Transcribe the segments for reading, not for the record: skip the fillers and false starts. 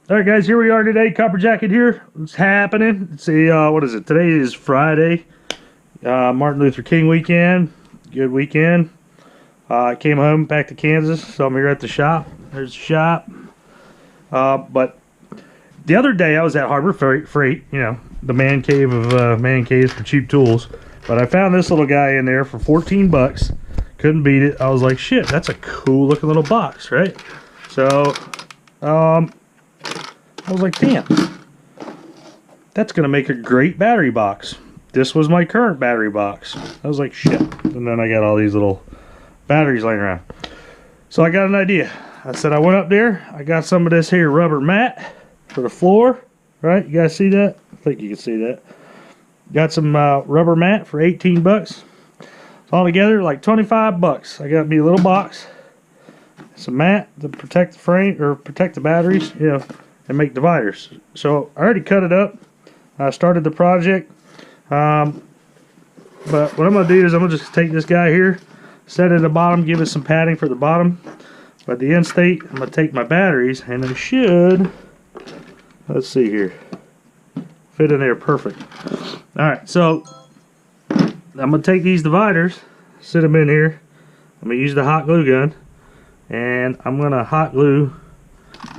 Alright guys, here we are today, Copper Jacket here. What's happening? Let's see, what is it? Today is Friday. Martin Luther King weekend. Good weekend. I came home back to Kansas, so I'm here at the shop. There's the shop. But the other day I was at Harbor Freight, you know, the man cave of man caves for cheap tools. But I found this little guy in there for 14 bucks. Couldn't beat it. I was like, shit, that's a cool looking little box, right? So, I was like, damn, that's going to make a great battery box. This was my current battery box. I was like, shit. And then I got all these little batteries laying around. So I got an idea. I said I went up there. I got some of this here rubber mat for the floor. Right? You guys see that? I think you can see that. Got some rubber mat for 18 bucks. All together like 25 bucks. I got me a little box. Some mat to protect the frame or protect the batteries. You know. And make dividers. So I already cut it up. I started the project. But what I'm going to do is I'm going to just take this guy here, set it at the bottom, give it some padding for the bottom. But the end state, I'm going to take my batteries and they should, let's see here, fit in there perfect. Alright, so I'm going to take these dividers, sit them in here. I'm going to use the hot glue gun and I'm going to hot glue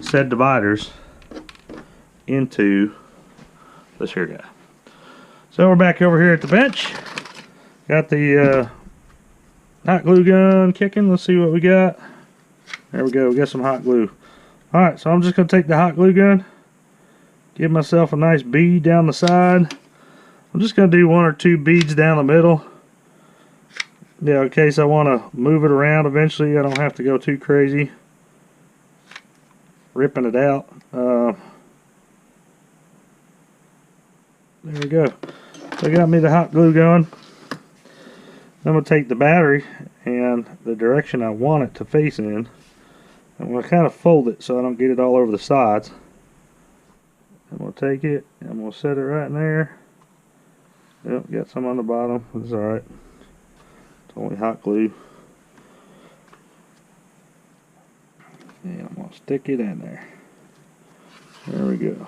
said dividers into this here guy. So we're back over here at the bench. Got the hot glue gun kicking. Let's see what we got. There we go. We got some hot glue. Alright, so I'm just going to take the hot glue gun, give myself a nice bead down the side. I'm just going to do one or two beads down the middle. Yeah, in case I want to move it around eventually, I don't have to go too crazy ripping it out. There we go. So I got me the hot glue going. I'm going to take the battery and the direction I want it to face in. I'm going to kind of fold it so I don't get it all over the sides. I'm going to take it and I'm going to set it right in there. Yep, got some on the bottom. That's alright. It's only hot glue. And I'm going to stick it in there. There we go.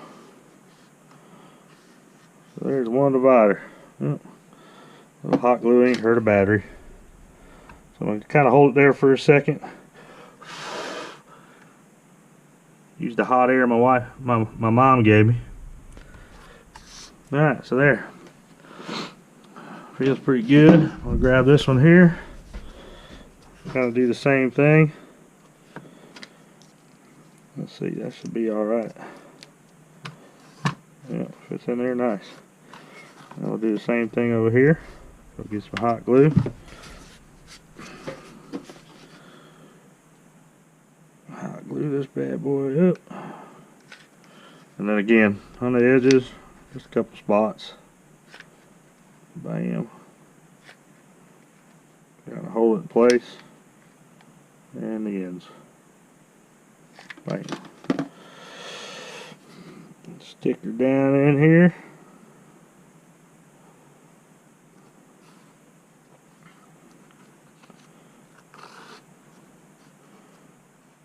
So there's one divider. Oh, a little hot glue ain't hurt a battery. So I'm going to kind of hold it there for a second. Use the hot air my mom gave me. Alright, so there. Feels pretty good. I'll grab this one here. Kind of do the same thing. Let's see, that should be alright. Yeah, fits in there nice. I'll do the same thing over here. I'll get some hot glue. Hot glue this bad boy up. And then again, on the edges, just a couple spots. Bam. Gotta hold it in place. And the ends. Bam. Stick her down in here.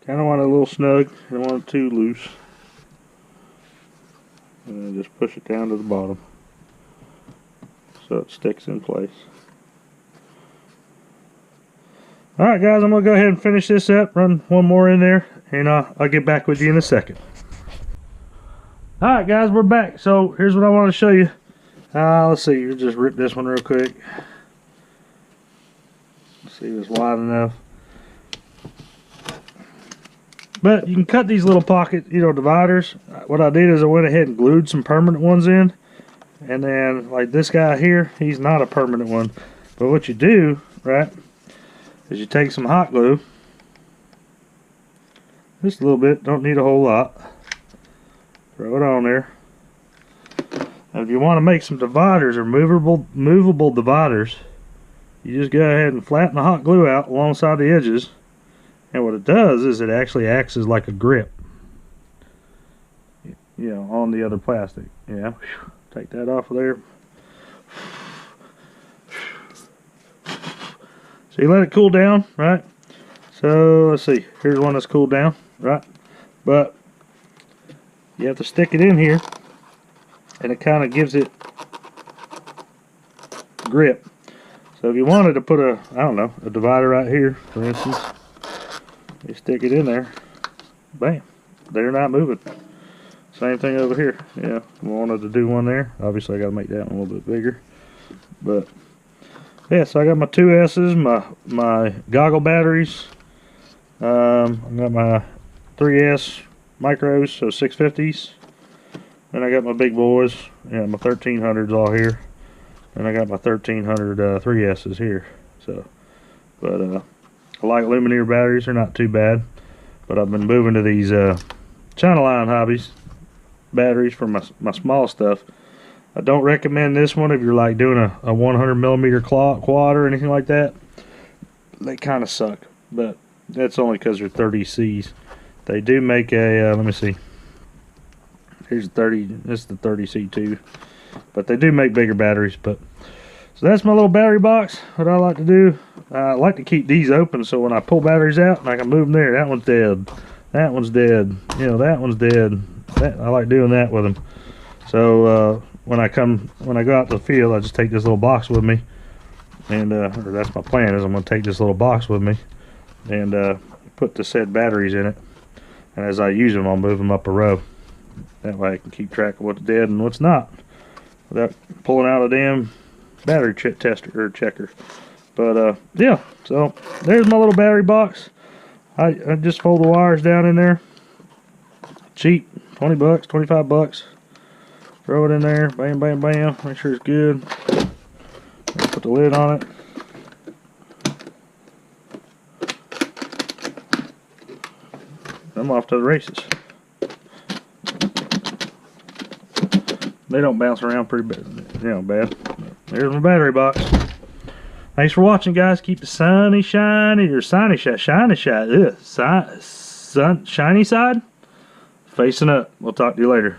Kind of want it a little snug. I don't want it too loose. And then just push it down to the bottom so it sticks in place. Alright guys, I'm going to go ahead and finish this up, run one more in there, and I'll get back with you in a second. Alright guys, we're back. So here's what I want to show you. Let's see, you just rip this one real quick. Let's see if it's wide enough. But you can cut these little pocket, dividers. What I did is I went ahead and glued some permanent ones in. And then, like this guy here, he's not a permanent one. But what you do, right, is you take some hot glue. Just a little bit, don't need a whole lot. Throw it on there. And if you want to make some dividers or movable dividers, you just go ahead and flatten the hot glue out alongside the edges. And what it does is it actually acts as like a grip, on the other plastic. Yeah, take that off of there. So you let it cool down, right? So let's see, here's one that's cooled down, right? But you have to stick it in here, and it kind of gives it grip. So if you wanted to put a, I don't know, a divider right here, for instance, you stick it in there, bam, they're not moving. Same thing over here. Yeah, I wanted to do one there. Obviously I got to make that one a little bit bigger, but yeah, so I got my 2S's, my goggle batteries. I got my 3S micros, so 650s. Then I got my big boys, yeah, my 1300s all here. And I got my 1300 3S's here. So, but I like Lumineer batteries. They're not too bad. But I've been moving to these China Line Hobbies batteries for my small stuff. I don't recommend this one if you're like doing a 100mm quad or anything like that. They kind of suck, but that's only because they're 30Cs. They do make a let me see. Here's 30. This is the 30C2, but they do make bigger batteries. But so that's my little battery box. What I like to do, I like to keep these open so when I pull batteries out, I can move them there. That one's dead. That one's dead. You know, that one's dead. I like doing that with them. So when I go out to the field, I just take this little box with me, and or that's my plan, is I'm going to take this little box with me and put the said batteries in it, and as I use them, I'll move them up a row. That way I can keep track of what's dead and what's not without pulling out a damn battery tester or checker. But yeah, so there's my little battery box. I just fold the wires down in there. Cheap, 20 bucks, 25 bucks. Throw it in there, bam, bam, bam. Make sure it's good. Put the lid on it. I'm off to the races. They don't bounce around pretty bad, bad. There's my battery box. Thanks for watching, guys. Keep the shiny side, shiny side facing up. We'll talk to you later.